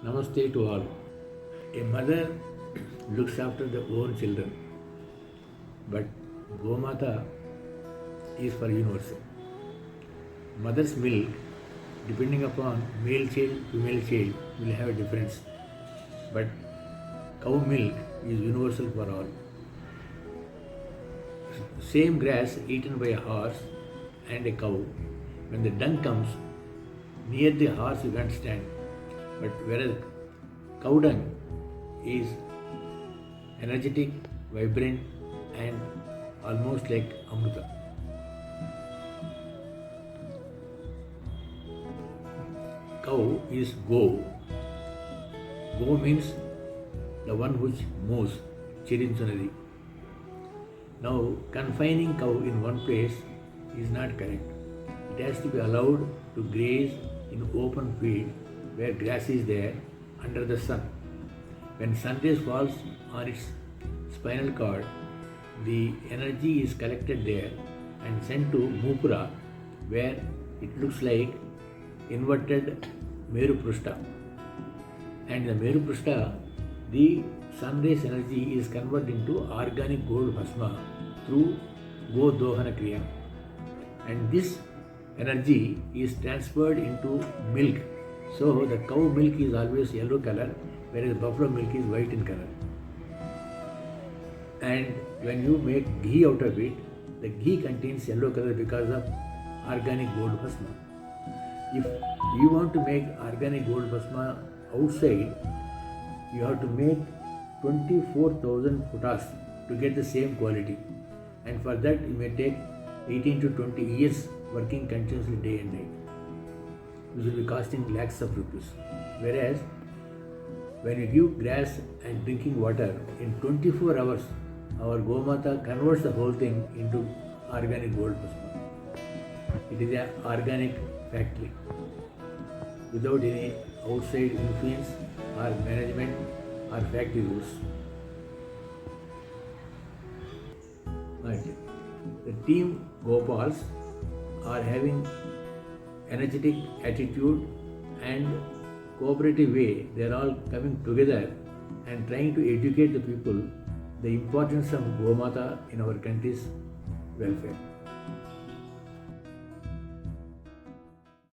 Namaste to all. A mother looks after the own children, but Gomata is for universal. Mother's milk, depending upon male child, female child, will have a difference, but cow milk is universal for all. Same grass eaten by a horse and a cow, when the dung comes near the horse you can't stand, but whereas cow dung is energetic, vibrant and almost like amrita. Cow is go. Go means the one which moves, chirinchunadi. Now confining cow in one place is not correct. It has to be allowed to graze in open field where grass is there under the sun. When sun rays falls on its spinal cord, the energy is collected there and sent to Mupura, where it looks like inverted Meru Prushta. And in the Meru Prushta, the sun rays energy is converted into organic gold bhasma through Go Dohana Kriya. And this energy is transferred into milk. So the cow milk is always yellow color, whereas buffalo milk is white in color. And when you make ghee out of it, the ghee contains yellow color because of organic gold bhasma. If you want to make organic gold bhasma outside, you have to make 24,000 photos to get the same quality. And for that you may take 18 to 20 years working continuously day and night. This will be costing lakhs of rupees. Whereas when you give grass and drinking water, in 24 hours our Gomata converts the whole thing into organic gold bhasma. It is an organic factory without any outside influence or management or factory rules. The team GoPals are having energetic attitude and cooperative way. They are all coming together and trying to educate the people the importance of Gomata in our country's welfare.